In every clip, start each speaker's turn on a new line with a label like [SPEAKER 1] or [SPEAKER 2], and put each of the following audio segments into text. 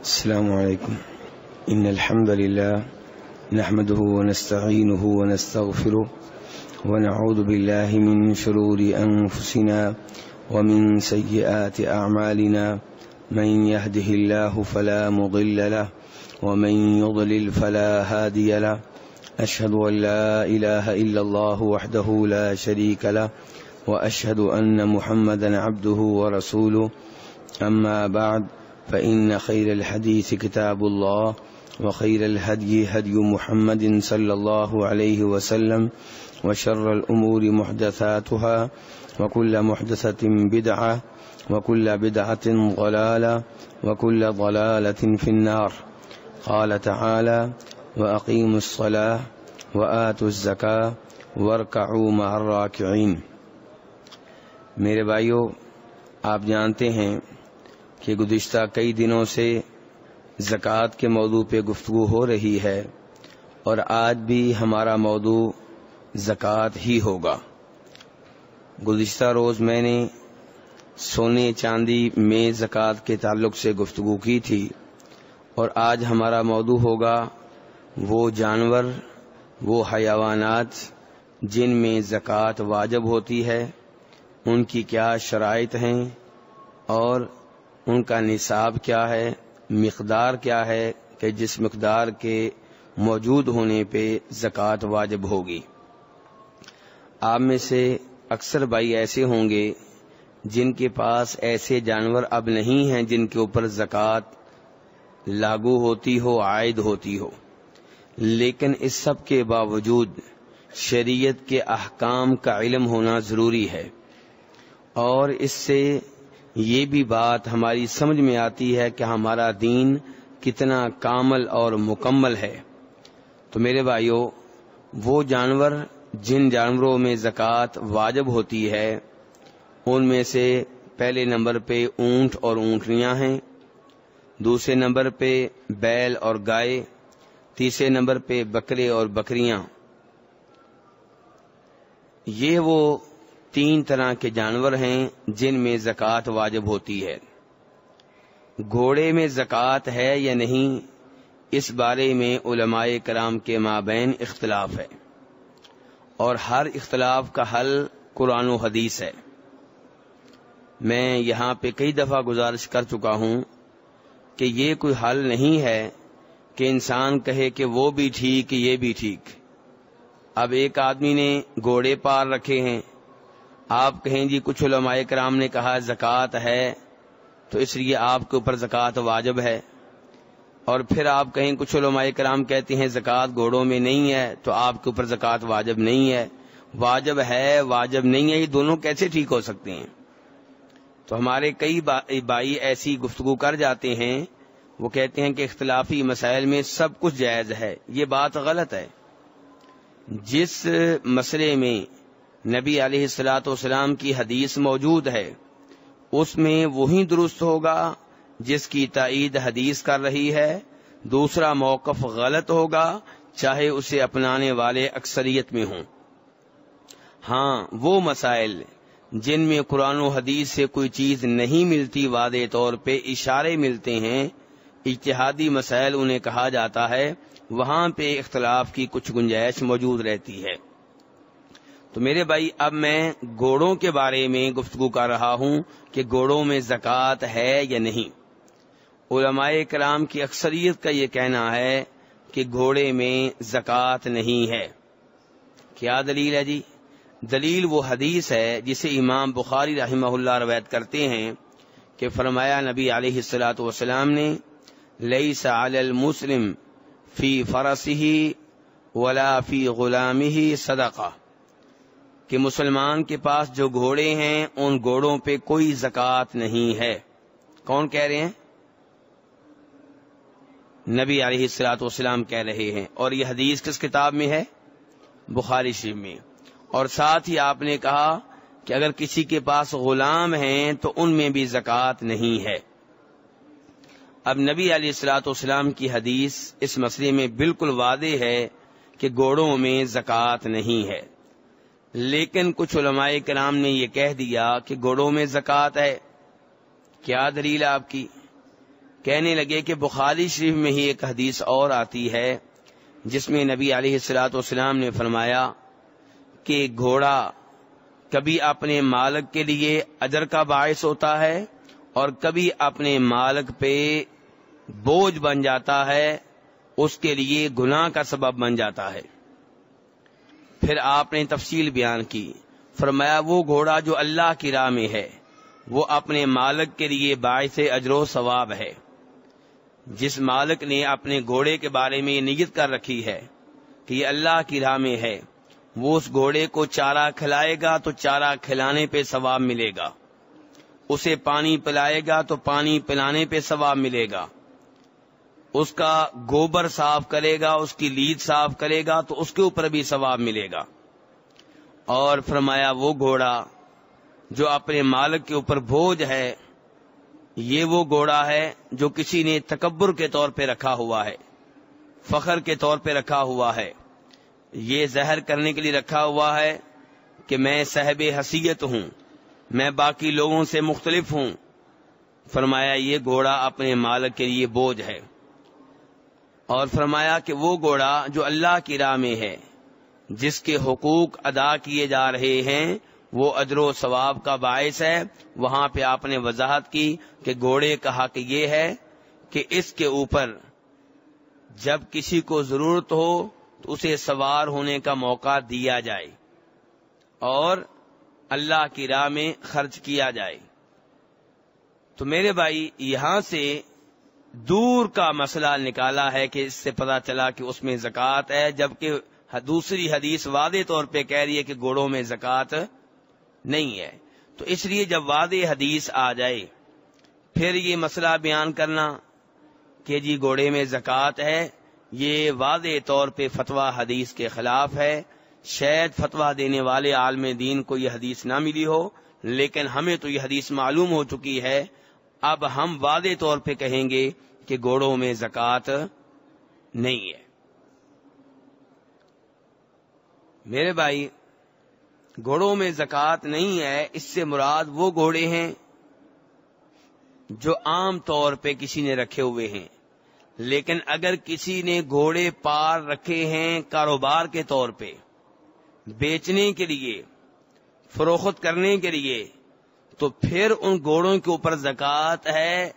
[SPEAKER 1] السلام عليكم. إن الحمد لله نحمده ونستعينه ونستغفره ونعوذ بالله من شرور أنفسنا ومن سيئات أعمالنا، من يهده الله فلا مضل له ومن يضلل فلا هادي له. أشهد أن لا إله إلا الله وحده لا شريك له وأشهد أن محمدا عبده ورسوله. أما بعد، فإن خير الحديث كتاب الله وخير الهدي هدي محمد صلى الله عليه وسلم وشر الأمور محدثاتها وكل محدثة بدعة وكل بدعة ضلالة وكل ضلالة في النار. قال تعالى: وأقيموا الصلاة وآتوا الزكاة واركعوا مع الراكعين. میرے بھائیو، آپ جانتے ہیں کہ گزشتہ کئی دنوں سے زکوٰۃ کے موضوع پہ گفتگو ہو رہی ہے، اور آج بھی ہمارا موضوع زکوٰۃ ہی ہوگا. گزشتہ روز میں نے سونے چاندی میں زکوٰۃ کے تعلق سے گفتگو کی تھی، اور آج ہمارا موضوع ہوگا وہ جانور، وہ حیوانات جن میں زکوٰۃ واجب ہوتی ہے، ان کی کیا شرائط ہیں اور ان کا نصاب کیا ہے، مقدار کیا ہے کہ جس مقدار کے موجود ہونے پہ زکوٰۃ واجب ہوگی. آپ میں سے اکثر بھائی ایسے ہوں گے جن کے پاس ایسے جانور اب نہیں ہیں جن کے اوپر زکوٰۃ لاگو ہوتی ہو، عائد ہوتی ہو، لیکن اس سب کے باوجود شریعت کے احکام کا علم ہونا ضروری ہے، اور اس سے یہ بھی بات ہماری سمجھ میں آتی ہے کہ ہمارا دین کتنا کامل اور مکمل ہے. تو میرے بھائیو، وہ جانور جن جانوروں میں زکوٰۃ واجب ہوتی ہے ان میں سے پہلے نمبر پہ اونٹ اور اونٹنیاں ہیں، دوسرے نمبر پہ بیل اور گائے، تیسرے نمبر پہ بکرے اور بکریاں. یہ وہ 3 طرح کے جانور ہیں جن میں زکوٰۃ واجب ہوتی ہے. گھوڑے میں زکوٰۃ ہے یا نہیں، اس بارے میں علماء کرام کے مابین اختلاف ہے، اور ہر اختلاف کا حل قرآن و حدیث ہے. میں یہاں پہ کئی دفعہ گزارش کر چکا ہوں کہ یہ کوئی حل نہیں ہے کہ انسان کہے کہ وہ بھی ٹھیک یہ بھی ٹھیک. اب ایک آدمی نے گھوڑے پار رکھے ہیں، آپ کہیں جی کچھ علماء کرام نے کہا زکوٰۃ ہے تو اس لیے آپ کے اوپر زکوٰۃ واجب ہے، اور پھر آپ کہیں کچھ علماء کرام کہتے ہیں زکوٰۃ گھوڑوں میں نہیں ہے تو آپ کے اوپر زکوٰۃ واجب نہیں ہے. واجب ہے واجب نہیں ہے، یہ دونوں کیسے ٹھیک ہو سکتے ہیں؟ تو ہمارے کئی بھائی ایسی گفتگو کر جاتے ہیں، وہ کہتے ہیں کہ اختلافی مسائل میں سب کچھ جائز ہے. یہ بات غلط ہے. جس مسئلے میں نبی علیہ الصلوۃ والسلام کی حدیث موجود ہے اس میں وہی درست ہوگا جس کی تائید حدیث کر رہی ہے. دوسرا موقف غلط ہوگا چاہے اسے اپنانے والے اکثریت میں ہوں. ہاں، وہ مسائل جن میں قرآن و حدیث سے کوئی چیز نہیں ملتی، واضح طور پہ اشارے ملتے ہیں، اجتہادی مسائل انہیں کہا جاتا ہے، وہاں پہ اختلاف کی کچھ گنجائش موجود رہتی ہے. تو میرے بھائی، اب میں گھوڑوں کے بارے میں گفتگو کر رہا ہوں کہ گھوڑوں میں زکوٰۃ ہے یا نہیں. علماء کرام کی اکثریت کا یہ کہنا ہے کہ گھوڑے میں زکوٰۃ نہیں ہے. کیا دلیل ہے جی؟ دلیل وہ حدیث ہے جسے امام بخاری رحمہ اللہ روایت کرتے ہیں کہ فرمایا نبی علیہ الصلوۃ والسلام نے: لیس علی المسلم فی فرسہ ولا فی غلامہ صدقہ، کہ مسلمان کے پاس جو گھوڑے ہیں ان گھوڑوں پہ کوئی زکوٰۃ نہیں ہے. کون کہہ رہے ہیں؟ نبی علیہ الصلوۃ والسلام کہہ رہے ہیں. اور یہ حدیث کس کتاب میں ہے؟ بخاری شریف میں. اور ساتھ ہی آپ نے کہا کہ اگر کسی کے پاس غلام ہیں تو ان میں بھی زکوٰۃ نہیں ہے. اب نبی علیہ الصلوۃ والسلام کی حدیث اس مسئلے میں بالکل واضح ہے کہ گھوڑوں میں زکوٰۃ نہیں ہے، لیکن کچھ علماء کرام نے یہ کہہ دیا کہ گھوڑوں میں زکوٰۃ ہے. کیا دلیل آپ کی؟ کہنے لگے کہ بخاری شریف میں ہی ایک حدیث اور آتی ہے جس میں نبی علیہ الصلوۃ والسلام نے فرمایا کہ گھوڑا کبھی اپنے مالک کے لیے اجر کا باعث ہوتا ہے اور کبھی اپنے مالک پہ بوجھ بن جاتا ہے، اس کے لیے گناہ کا سبب بن جاتا ہے۔ پھر آپ نے تفصیل بیان کی، فرمایا وہ گھوڑا جو اللہ کی راہ میں ہے وہ اپنے مالک کے لیے باعث اجر و ثواب ہے۔ جس مالک نے اپنے گھوڑے کے بارے میں یہ نیت کر رکھی ہے کہ یہ اللہ کی راہ میں ہے، وہ اس گھوڑے کو چارہ کھلائے گا تو چارہ کھلانے پہ ثواب ملے گا، اسے پانی پلائے گا تو پانی پلانے پہ ثواب ملے گا، اس کا گوبر صاف کرے گا، اس کی لید صاف کرے گا تو اس کے اوپر بھی ثواب ملے گا۔ اور فرمایا وہ گھوڑا جو اپنے مالک کے اوپر بوجھ ہے، یہ وہ گھوڑا ہے جو کسی نے تکبر کے طور پہ رکھا ہوا ہے، فخر کے طور پہ رکھا ہوا ہے، یہ ظاہر کرنے کے لیے رکھا ہوا ہے کہ میں صاحب حیثیت ہوں، میں باقی لوگوں سے مختلف ہوں۔ فرمایا یہ گھوڑا اپنے مالک کے لیے بوجھ ہے۔ اور فرمایا کہ وہ گھوڑا جو اللہ کی راہ میں ہے، جس کے حقوق ادا کیے جا رہے ہیں، وہ اجر و ثواب کا باعث ہے۔ وہاں پہ آپ نے وضاحت کی کہ گھوڑے کا حق یہ ہے کہ اس کے اوپر جب کسی کو ضرورت ہو تو اسے سوار ہونے کا موقع دیا جائے اور اللہ کی راہ میں خرچ کیا جائے۔ تو میرے بھائی یہاں سے دور کا مسئلہ نکالا ہے کہ اس سے پتہ چلا کہ اس میں زکوٰۃ ہے، جبکہ دوسری حدیث واضح طور پہ کہہ رہی ہے کہ گھوڑوں میں زکوٰۃ نہیں ہے۔ تو اس لیے جب واضح حدیث آ جائے پھر یہ مسئلہ بیان کرنا کہ جی گھوڑے میں زکوٰۃ ہے، یہ واضح طور پہ فتویٰ حدیث کے خلاف ہے۔ شاید فتویٰ دینے والے عالم دین کو یہ حدیث نہ ملی ہو، لیکن ہمیں تو یہ حدیث معلوم ہو چکی ہے۔ اب ہم واضح طور پہ کہیں گے کہ گھوڑوں میں زکوٰۃ نہیں ہے۔ میرے بھائی گھوڑوں میں زکوٰۃ نہیں ہے، اس سے مراد وہ گھوڑے ہیں جو عام طور پہ کسی نے رکھے ہوئے ہیں، لیکن اگر کسی نے گھوڑے پار رکھے ہیں کاروبار کے طور پہ، بیچنے کے لیے، فروخت کرنے کے لیے، تو پھر ان گھوڑوں کے اوپر زکوٰۃ ہے،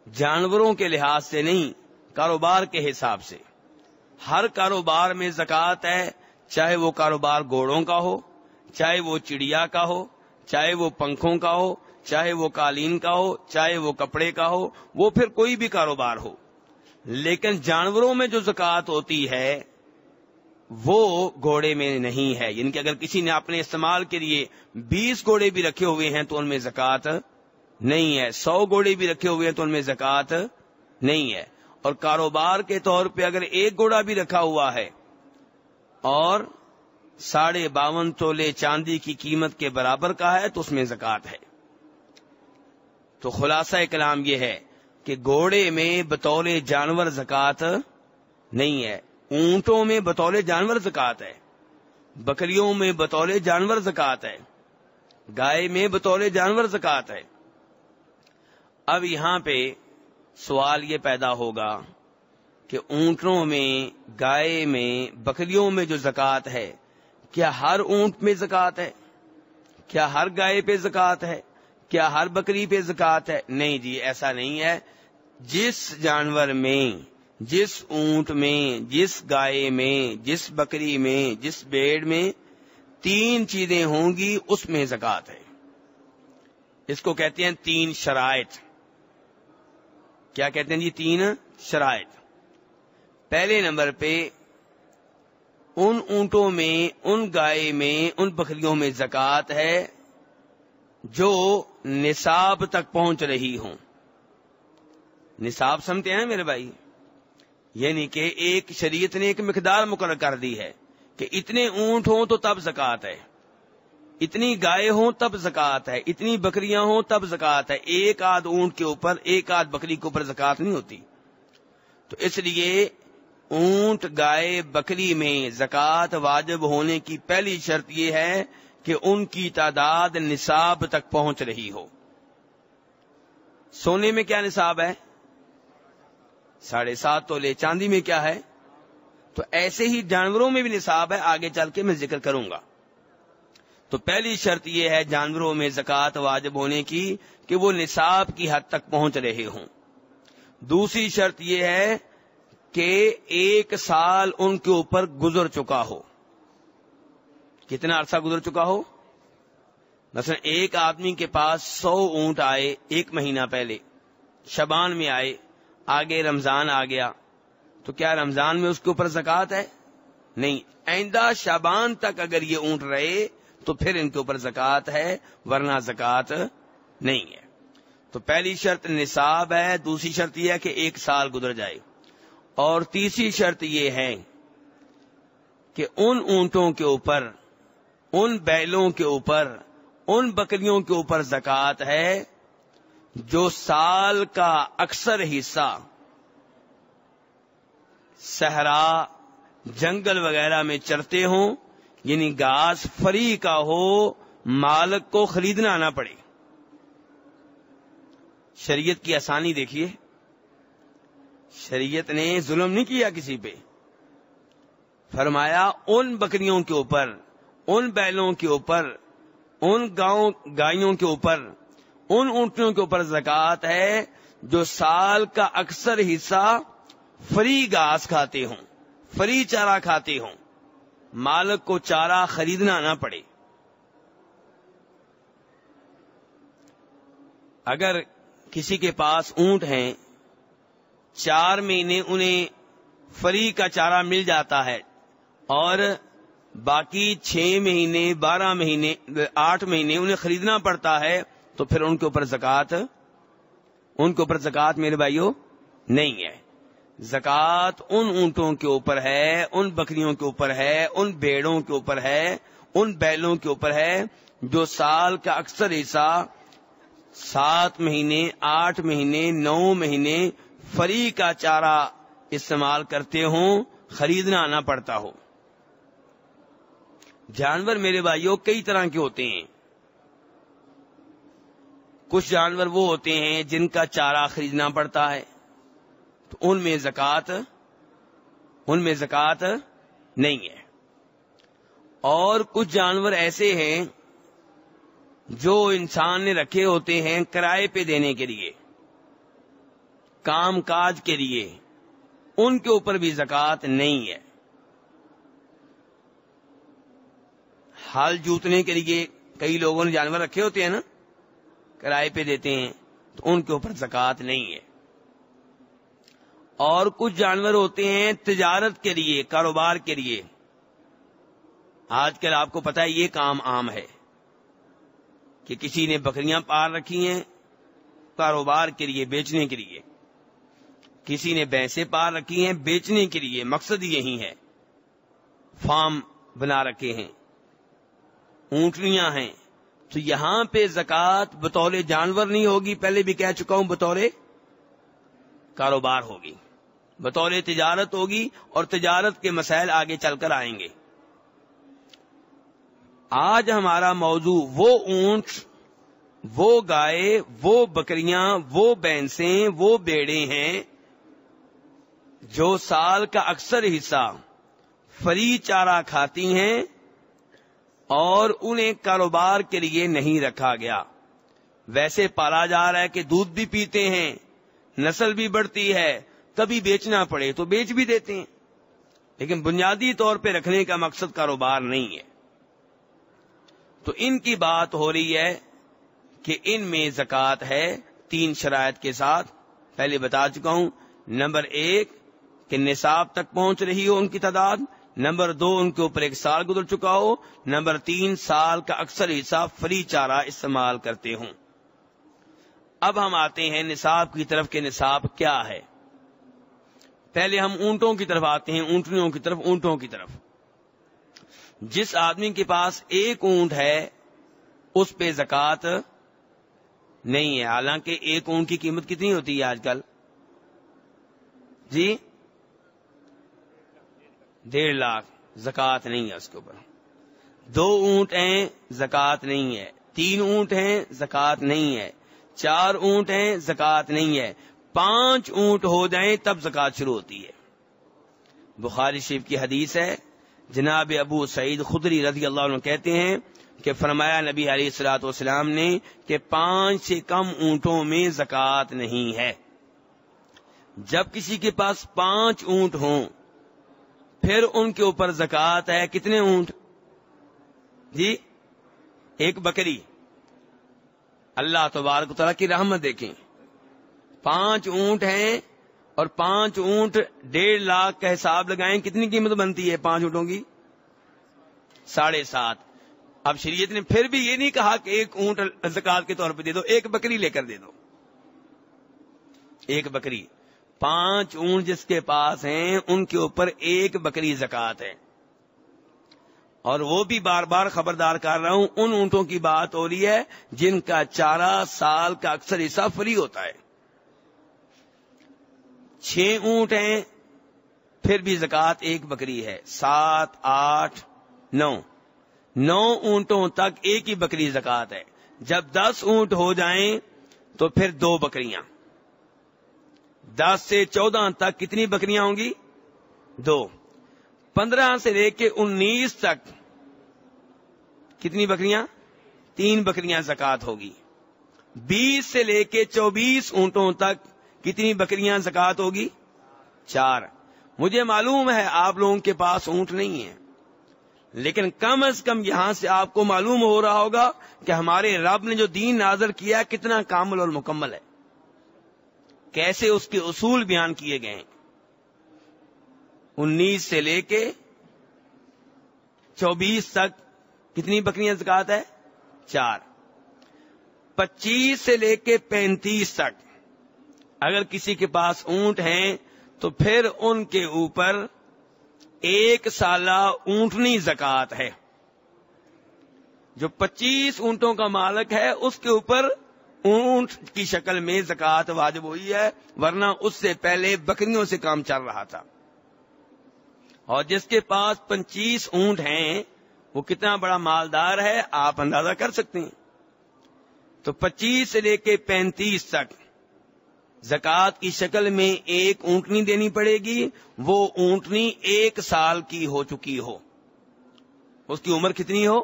[SPEAKER 1] جانوروں کے لحاظ سے نہیں، کاروبار کے حساب سے۔ ہر کاروبار میں زکوٰۃ ہے، چاہے وہ کاروبار گھوڑوں کا ہو، چاہے وہ چڑیا کا ہو، چاہے وہ پنکھوں کا ہو، چاہے وہ قالین کا ہو، چاہے وہ کپڑے کا ہو، وہ پھر کوئی بھی کاروبار ہو۔ لیکن جانوروں میں جو زکوٰۃ ہوتی ہے وہ گھوڑے میں نہیں ہے، یعنی کہ اگر کسی نے اپنے استعمال کے لیے 20 گھوڑے بھی رکھے ہوئے ہیں تو ان میں زکوٰۃ نہیں ہے، 100 گھوڑے بھی رکھے ہوئے ہیں تو ان میں زکوٰۃ نہیں ہے۔ اور کاروبار کے طور پہ اگر ایک گھوڑا بھی رکھا ہوا ہے اور 52.5 تولے چاندی کی قیمت کے برابر کا ہے تو اس میں زکوٰۃ ہے۔ تو خلاصہ کلام یہ ہے کہ گھوڑے میں بطور جانور زکوٰۃ نہیں ہے، اونٹوں میں بطور جانور زکوٰۃ ہے، بکریوں میں بطور جانور زکوٰۃ ہے، گائے میں بطور جانور زکوٰۃ ہے۔ اب یہاں پہ سوال یہ پیدا ہوگا کہ اونٹوں میں، گائے میں، بکریوں میں جو زکوٰۃ ہے، کیا ہر اونٹ میں زکوٰۃ ہے؟ کیا ہر گائے پہ زکوٰۃ ہے؟ کیا ہر بکری پہ زکوٰۃ ہے؟ نہیں جی، ایسا نہیں ہے۔ جس جانور میں، جس اونٹ میں، جس گائے میں، جس بکری میں، جس بھیڑ میں 3 چیزیں ہوں گی اس میں زکوٰۃ ہے۔ اس کو کہتے ہیں 3 شرائط۔ کیا کہتے ہیں جی؟ 3 شرائط۔ پہلے نمبر پہ ان اونٹوں میں، ان گائے میں، ان بکریوں میں زکوٰۃ ہے جو نصاب تک پہنچ رہی ہوں۔ نصاب سمجھتے ہیں میرے بھائی؟ یعنی کہ ایک شریعت نے ایک مقدار مقرر کر دی ہے کہ اتنے اونٹ ہوں تو تب زکوٰۃ ہے، اتنی گائے ہوں تب زکوٰۃ ہے، اتنی بکریاں ہوں تب زکوٰۃ ہے۔ ایک آدھ اونٹ کے اوپر، ایک آدھ بکری کے اوپر زکوٰۃ نہیں ہوتی۔ تو اس لیے اونٹ، گائے، بکری میں زکوٰۃ واجب ہونے کی پہلی شرط یہ ہے کہ ان کی تعداد نصاب تک پہنچ رہی ہو۔ سونے میں کیا نصاب ہے؟ 7.5 تولے چاندی میں کیا ہے. تو ایسے ہی جانوروں میں بھی نصاب ہے، آگے چل کے میں ذکر کروں گا. تو پہلی شرط یہ ہے جانوروں میں زکوٰۃ واجب ہونے کی کہ وہ نصاب کی حد تک پہنچ رہے ہوں. دوسری شرط یہ ہے کہ 1 سال ان کے اوپر گزر چکا ہو. کتنا عرصہ گزر چکا ہو؟ مثلا ایک آدمی کے پاس 100 اونٹ آئے 1 مہینہ پہلے، شعبان میں آئے، آگے رمضان آ گیا، تو کیا رمضان میں اس کے اوپر زکوٰۃ ہے؟ نہیں. آئندہ شعبان تک اگر یہ اونٹ رہے تو پھر ان کے اوپر زکوٰۃ ہے، ورنہ زکوٰۃ نہیں ہے. تو پہلی شرط نصاب ہے، دوسری شرط یہ ہے کہ 1 سال گزر جائے، اور تیسری شرط یہ ہے کہ ان اونٹوں کے اوپر، ان بیلوں کے اوپر، ان بکریوں کے اوپر زکوٰۃ ہے جو سال کا اکثر حصہ صحرا، جنگل وغیرہ میں چرتے ہوں، یعنی گھاس فری کا ہو، مالک کو خریدنا نہ پڑے. شریعت کی آسانی دیکھیے، شریعت نے ظلم نہیں کیا کسی پہ. فرمایا ان بکریوں کے اوپر، ان بیلوں کے اوپر، ان گائیوں کے اوپر، ان اونٹیوں کے اوپر زکوٰۃ ہے جو سال کا اکثر حصہ فری گھاس کھاتے ہوں، فری چارہ کھاتے ہوں، مالک کو چارہ خریدنا نہ پڑے. اگر کسی کے پاس اونٹ ہیں، 4 مہینے انہیں فری کا چارہ مل جاتا ہے، اور باقی 6 مہینے، 12 مہینے، 8 مہینے انہیں خریدنا پڑتا ہے، تو پھر ان کے اوپر زکوٰۃ میرے بھائیوں نہیں ہے. زکوٰۃ ان اونٹوں کے اوپر ہے، ان بکریوں کے اوپر ہے، ان بھیڑوں کے اوپر ہے، ان بیلوں کے اوپر ہے جو سال کا اکثر حصہ 7 مہینے، 8 مہینے، 9 مہینے فری کا چارہ استعمال کرتے ہوں، خریدنا نہ پڑتا ہو. جانور میرے بھائیوں کئی طرح کے ہوتے ہیں. کچھ جانور وہ ہوتے ہیں جن کا چارہ خریدنا پڑتا ہے، تو ان میں زکوٰۃ نہیں ہے. اور کچھ جانور ایسے ہیں جو انسان نے رکھے ہوتے ہیں کرائے پہ دینے کے لیے، کام کاج کے لیے، ان کے اوپر بھی زکوٰۃ نہیں ہے. ہل جوتنے کے لیے کئی لوگوں نے جانور رکھے ہوتے ہیں نا، کرائے پہ دیتے ہیں، تو ان کے اوپر زکوٰۃ نہیں ہے. اور کچھ جانور ہوتے ہیں تجارت کے لیے، کاروبار کے لیے. آج کل آپ کو پتا ہے یہ کام عام ہے کہ کسی نے بکریاں پال رکھی ہیں کاروبار کے لیے، بیچنے کے لیے، کسی نے بھینسیں پال رکھی ہیں بیچنے کے لیے، مقصد یہی ہے. فارم بنا رکھے ہیں، اونٹنیاں ہیں. تو یہاں پہ زکوٰۃ بطور جانور نہیں ہوگی، پہلے بھی کہہ چکا ہوں، بطور کاروبار ہوگی، بطور تجارت ہوگی، اور تجارت کے مسائل آگے چل کر آئیں گے. آج ہمارا موضوع وہ اونٹ، وہ گائے، وہ بکریاں، وہ بھینسیں، وہ بیڑے ہیں جو سال کا اکثر حصہ فری چارہ کھاتی ہیں اور انہیں کاروبار کے لیے نہیں رکھا گیا. ویسے پالا جا رہا ہے کہ دودھ بھی پیتے ہیں، نسل بھی بڑھتی ہے، کبھی بیچنا پڑے تو بیچ بھی دیتے ہیں، لیکن بنیادی طور پہ رکھنے کا مقصد کاروبار نہیں ہے. تو ان کی بات ہو رہی ہے کہ ان میں زکوٰۃ ہے 3 شرائط کے ساتھ. پہلے بتا چکا ہوں. نمبر 1 کہ نصاب تک پہنچ رہی ہو ان کی تعداد. نمبر 2 ان کے اوپر 1 سال گزر چکا ہو. نمبر 3 سال کا اکثر حصہ فری چارہ استعمال کرتے ہوں. اب ہم آتے ہیں نصاب کی طرف کہ نصاب کیا ہے. پہلے ہم اونٹوں کی طرف آتے ہیں، اونٹنیوں کی طرف، اونٹوں کی طرف. جس آدمی کے پاس 1 اونٹ ہے اس پہ زکوٰۃ نہیں ہے. حالانکہ 1 اونٹ کی قیمت کتنی ہوتی ہے آج کل؟ جی 1.5 لاکھ. زکوٰۃ نہیں ہے اس کے اوپر. 2 اونٹ ہیں زکوٰۃ نہیں ہے. 3 اونٹ ہیں زکوٰۃ نہیں ہے. 4 اونٹ ہیں زکوٰۃ نہیں ہے.
[SPEAKER 2] 5 اونٹ ہو جائیں تب زکات شروع ہوتی ہے. بخاری شریف کی حدیث ہے، جناب ابو سعید خدری رضی اللہ عنہ کہتے ہیں کہ فرمایا نبی علیہ الصلوۃ والسلام نے کہ 5 سے کم اونٹوں میں زکات نہیں ہے. جب کسی کے پاس 5 اونٹ ہوں پھر ان کے اوپر زکات ہے. کتنے اونٹ؟ جی 1 بکری. اللہ تبارک و تعالیٰ کی رحمت دیکھیں، 5 اونٹ ہیں اور 5 اونٹ 1.5 لاکھ کا حساب لگائیں، کتنی قیمت بنتی ہے 5 اونٹوں کی؟ 7.5. اب شریعت نے پھر بھی یہ نہیں کہا کہ 1 اونٹ زکات کے طور پہ دے دو، 1 بکری لے کر دے دو. 1 بکری. 5 اونٹ جس کے پاس ہیں ان کے اوپر 1 بکری زکات ہے. اور وہ بھی بار بار خبردار کر رہا ہوں، ان اونٹوں کی بات ہو رہی ہے جن کا چارہ سال کا اکثر حصہ فری ہوتا ہے. 6 اونٹ ہیں پھر بھی زکات 1 بکری ہے. 7 8 9 اونٹوں تک 1 ہی بکری زکات ہے. جب 10 اونٹ ہو جائیں تو پھر 2 بکریاں. 10 سے 14 تک کتنی بکریاں ہوں گی؟ 2. 15 سے لے کے 19 تک کتنی بکریاں؟ 3 بکریاں زکات ہوگی. 20 سے لے کے 24 اونٹوں تک کتنی بکریاں زکات ہوگی؟ 4. مجھے معلوم ہے آپ لوگوں کے پاس اونٹ نہیں ہیں، لیکن کم از کم یہاں سے آپ کو معلوم ہو رہا ہوگا کہ ہمارے رب نے جو دین نازل کیا کتنا کامل اور مکمل ہے، کیسے اس کے اصول بیان کیے گئے ہیں. 19 سے لے کے 24 تک کتنی بکریاں زکات ہے؟ 4. 25 سے لے کے 35 تک اگر کسی کے پاس اونٹ ہیں تو پھر ان کے اوپر 1 سالہ اونٹنی زکات ہے. جو 25 اونٹوں کا مالک ہے اس کے اوپر اونٹ کی شکل میں زکات واجب ہوئی ہے، ورنہ اس سے پہلے بکریوں سے کام چل رہا تھا. اور جس کے پاس 25 اونٹ ہیں وہ کتنا بڑا مالدار ہے آپ اندازہ کر سکتے ہیں. تو 25 سے لے کے 35 تک زکات کی شکل میں 1 اونٹنی دینی پڑے گی. وہ اونٹنی 1 سال کی ہو چکی ہو. اس کی عمر کتنی ہو؟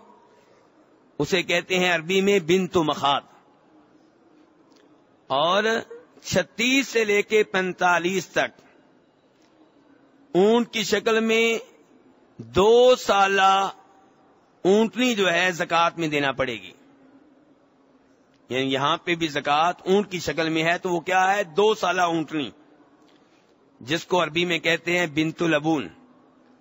[SPEAKER 2] اسے کہتے ہیں عربی میں بنت مخاض. اور 36 سے لے کے 45 تک اونٹ کی شکل میں 2 سالہ اونٹنی جو ہے زکات میں دینا پڑے گی. یعنی یہاں پہ بھی زکات اونٹ کی شکل میں ہے تو وہ کیا ہے؟ 2 سالہ اونٹنی، جس کو عربی میں کہتے ہیں بنت لبون.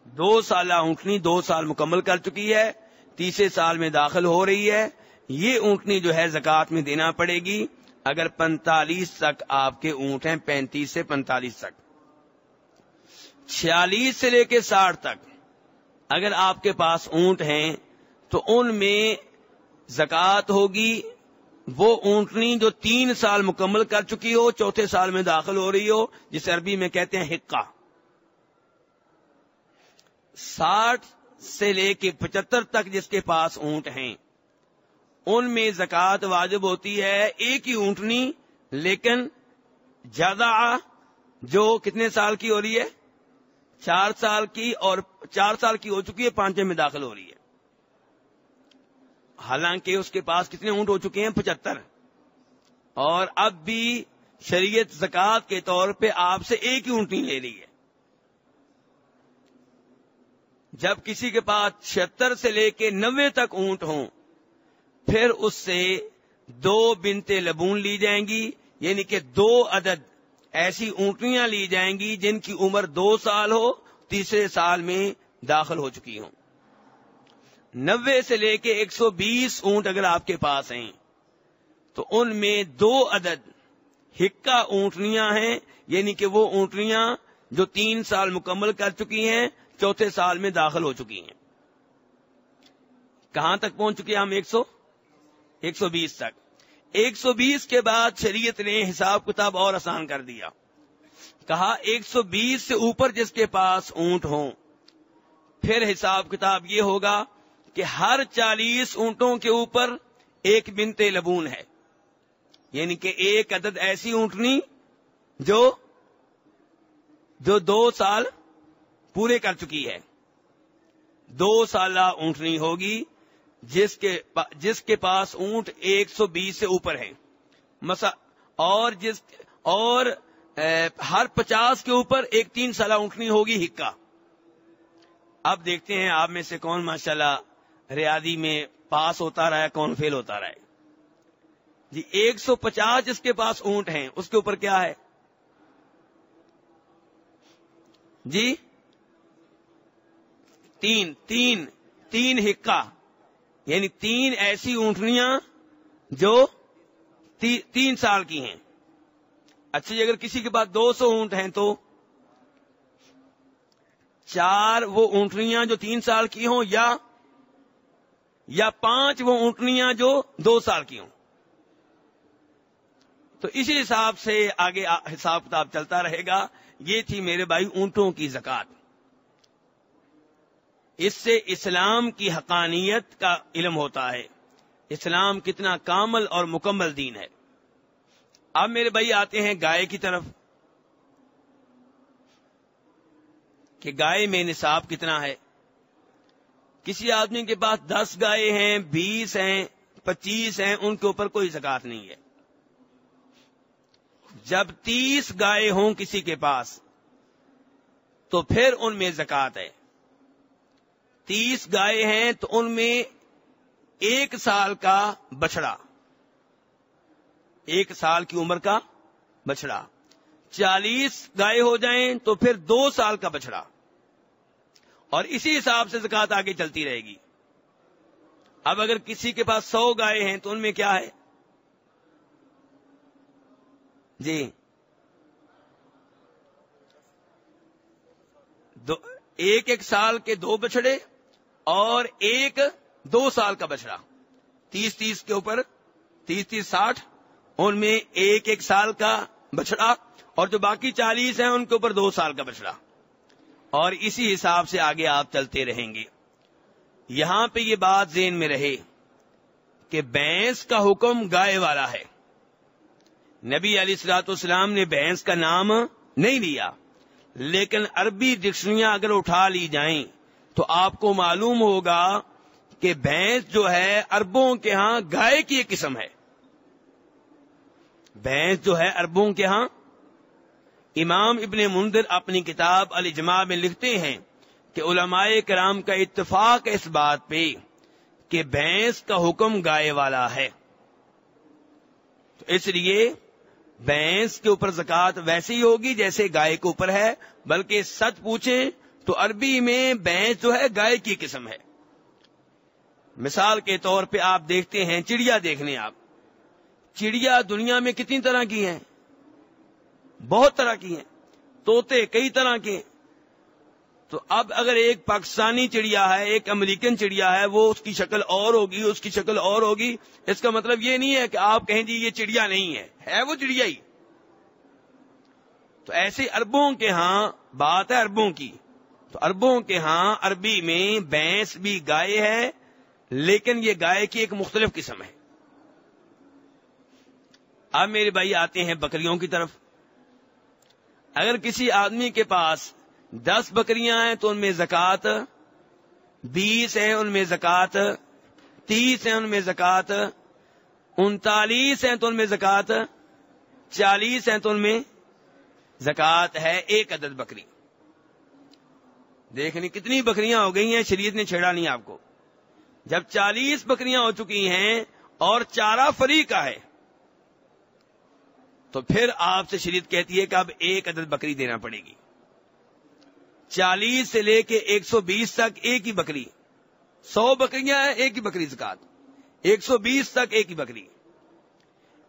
[SPEAKER 2] 2 سالہ اونٹنی 2 سال مکمل کر چکی ہے، تیسرے سال میں داخل ہو رہی ہے. یہ اونٹنی جو ہے زکات میں دینا پڑے گی اگر 45 تک آپ کے اونٹ ہیں. 35 سے 45 تک. 46 سے لے کے 60 تک اگر آپ کے پاس اونٹ ہیں تو ان میں زکات ہوگی وہ اونٹنی جو 3 سال مکمل کر چکی ہو، چوتھے سال میں داخل ہو رہی ہو، جسے عربی میں کہتے ہیں حقہ. 60 سے لے کے 75 تک جس کے پاس اونٹ ہیں ان میں زکات واجب ہوتی ہے 1 ہی اونٹنی، لیکن زیادہ جو کتنے سال کی ہو رہی ہے؟ 4 سال کی، اور 4 سال کی ہو چکی ہے، 5ویں میں داخل ہو رہی ہے. حالانکہ اس کے پاس کتنے اونٹ ہو چکے ہیں؟ 75. اور اب بھی شریعت زکات کے طور پہ آپ سے 1 ہی اونٹنی لے رہی ہے. جب کسی کے پاس 76 سے لے کے 90 تک اونٹ ہوں پھر اس سے 2 بنتے لبون لی جائیں گی، یعنی کہ 2 عدد ایسی اونٹنیاں لی جائیں گی جن کی عمر 2 سال ہو، تیسرے سال میں داخل ہو چکی ہوں. 90 سے لے کے 120 اونٹ اگر آپ کے پاس ہیں تو ان میں 2 عدد حقہ اونٹنیاں ہیں، یعنی کہ وہ اونٹنیاں جو 3 سال مکمل کر چکی ہیں، چوتھے سال میں داخل ہو چکی ہیں. کہاں تک پہنچ چکے ہم؟ 120 تک. 120 کے بعد شریعت نے حساب کتاب اور آسان کر دیا. کہا 120 سے اوپر جس کے پاس اونٹ ہوں پھر حساب کتاب یہ ہوگا کہ ہر 40 اونٹوں کے اوپر 1 بنت لبون ہے، یعنی کہ 1 عدد ایسی اونٹنی جو 2 سال پورے کر چکی ہے. 2 سالہ اونٹنی ہوگی جس کے پاس اونٹ 120 سے اوپر ہے اور ہر 50 کے اوپر ایک 3 سالہ اونٹنی ہوگی ہکا. اب دیکھتے ہیں آپ میں سے کون ماشاءاللہ ریاضی میں پاس ہوتا رہا ہے, کون فیل ہوتا رہا ہے. جی 150 جس کے پاس اونٹ ہیں اس کے اوپر کیا ہے جی؟ 3 ہکا, یعنی 3 ایسی اونٹنیاں جو 3 سال کی ہیں. اچھا اگر کسی کے پاس 200 اونٹ ہیں تو 4 وہ اونٹنیاں جو 3 سال کی ہوں یا 5 وہ اونٹنیاں جو 2 سال کی ہوں. تو اسی حساب سے آگے حساب کتاب چلتا رہے گا. یہ تھی میرے بھائی اونٹوں کی زکوٰۃ. اس سے اسلام کی حقانیت کا علم ہوتا ہے, اسلام کتنا کامل اور مکمل دین ہے. اب میرے بھائی آتے ہیں گائے کی طرف کہ گائے میں نصاب کتنا ہے. کسی آدمی کے پاس 10 گائے ہیں, 20 ہیں, 25 ہیں, ان کے اوپر کوئی زکوٰۃ نہیں ہے. جب 30 گائے ہوں کسی کے پاس تو پھر ان میں زکوٰۃ ہے. 30 گائے ہیں تو ان میں 1 سال کا بچڑا, 1 سال کی عمر کا بچڑا. 40 گائے ہو جائیں تو پھر 2 سال کا بچڑا, اور اسی حساب سے زکوٰۃ آگے چلتی رہے گی. اب اگر کسی کے پاس 100 گائے ہیں تو ان میں کیا ہے جی؟ 1 سال کے 2 بچڑے اور 2 سال کا بچڑا. 30 کے اوپر 30 60, ان میں 1 سال کا بچڑا, اور جو باقی 40 ہیں ان کے اوپر 2 سال کا بچڑا. اور اسی حساب سے آگے آپ چلتے رہیں گے. یہاں پہ یہ بات ذہن میں رہے کہ بھینس کا حکم گائے والا ہے. نبی علیہ الصلوۃ والسلام نے بھینس کا نام نہیں لیا, لیکن عربی ڈکشنریاں اگر اٹھا لی جائیں تو آپ کو معلوم ہوگا کہ بھینس جو ہے عربوں کے ہاں گائے کی ایک قسم ہے. بھینس جو ہے عربوں کے ہاں, امام ابن منذر اپنی کتاب الاجماع میں لکھتے ہیں کہ علماء کرام کا اتفاق ہے اس بات پہ کہ بھینس کا حکم گائے والا ہے. تو اس لیے بھینس کے اوپر زکوٰۃ ویسے ہی ہوگی جیسے گائے کے اوپر ہے, بلکہ سچ پوچھیں تو عربی میں بھینس جو ہے گائے کی قسم ہے. مثال کے طور پہ آپ دیکھتے ہیں چڑیا, دیکھنے آپ چڑیا دنیا میں کتنی طرح کی ہیں؟ بہت طرح کی ہیں. طوطے کئی طرح کے. تو اب اگر ایک پاکستانی چڑیا ہے, ایک امریکن چڑیا ہے, وہ اس کی شکل اور ہوگی, اس کی شکل اور ہوگی. اس کا مطلب یہ نہیں ہے کہ آپ کہیں جی یہ چڑیا نہیں ہے وہ چڑیا ہی. تو ایسے عربوں کے ہاں بات ہے عربوں کی. تو عربوں کے ہاں عربی میں بھینس بھی گائے ہے, لیکن یہ گائے کی ایک مختلف قسم ہے. اب میرے بھائی آتے ہیں بکریوں کی طرف. اگر کسی آدمی کے پاس 10 بکریاں ہیں تو ان میں زکوٰۃ 20 ہیں, ان میں زکوٰۃ 30 ہیں, ان میں زکوٰۃ 39 ہیں تو ان میں زکوٰۃ 40 ہیں تو ان میں زکوٰۃ ہے 1 عدد بکری. دیکھنی کتنی بکریاں ہو گئی ہیں, شریعت نے چھیڑا نہیں آپ کو. جب 40 بکریاں ہو چکی ہیں اور چارہ فری کا ہے تو پھر آپ سے شریعت کہتی ہے کہ اب 1 عدد بکری دینا پڑے گی. 40 سے لے کے 120 تک ایک ہی بکری, 100 بکریاں ہیں ایک ہی بکری زکوٰۃ, 120 تک ایک ہی بکری,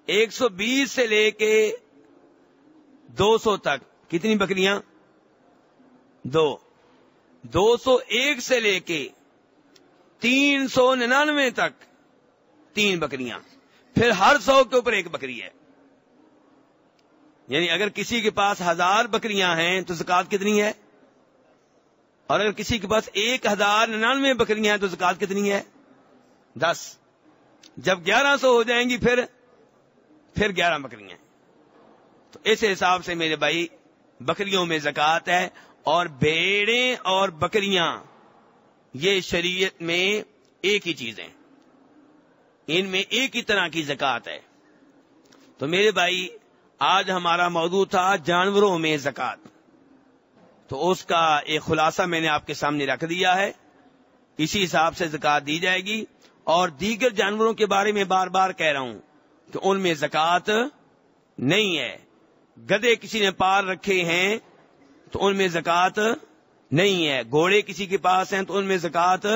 [SPEAKER 2] 120 سے لے کے 200 تک کتنی بکریاں؟ 2. 201 سے لے کے 399 تک 3 بکریاں, پھر ہر 100 کے اوپر ایک بکری ہے. یعنی اگر کسی کے پاس 1000 بکریاں ہیں تو زکوٰۃ کتنی ہے؟ اور اگر کسی کے پاس 1099 بکریاں ہیں تو زکوٰۃ کتنی ہے؟ 10. جب 1100 ہو جائیں گی پھر 11 بکریاں. تو اس حساب سے میرے بھائی بکریوں میں زکوٰۃ ہے. اور بھیڑیں اور بکریاں یہ شریعت میں ایک ہی چیزیں، ان میں ایک ہی طرح کی زکوٰۃ ہے. تو میرے بھائی آج ہمارا موضوع تھا جانوروں میں زکوٰۃ، تو اس کا ایک خلاصہ میں نے آپ کے سامنے رکھ دیا ہے. اسی حساب سے زکوٰۃ دی جائے گی. اور دیگر جانوروں کے بارے میں بار بار کہہ رہا ہوں کہ ان میں زکوٰۃ نہیں ہے. گدھے کسی نے پال رکھے ہیں تو ان میں زکوٰۃ نہیں ہے. گھوڑے کسی کے پاس ہیں تو ان میں زکوٰۃ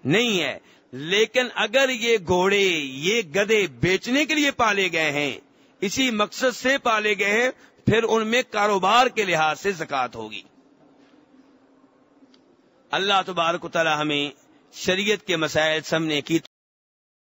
[SPEAKER 2] نہیں ہے. لیکن اگر یہ گھوڑے یہ گدھے بیچنے کے لیے پالے گئے ہیں، اسی مقصد سے پالے گئے ہیں، پھر ان میں کاروبار کے لحاظ سے زکوٰۃ ہوگی. اللہ تبارک و تعالی ہمیں شریعت کے مسائل سمجھنے کی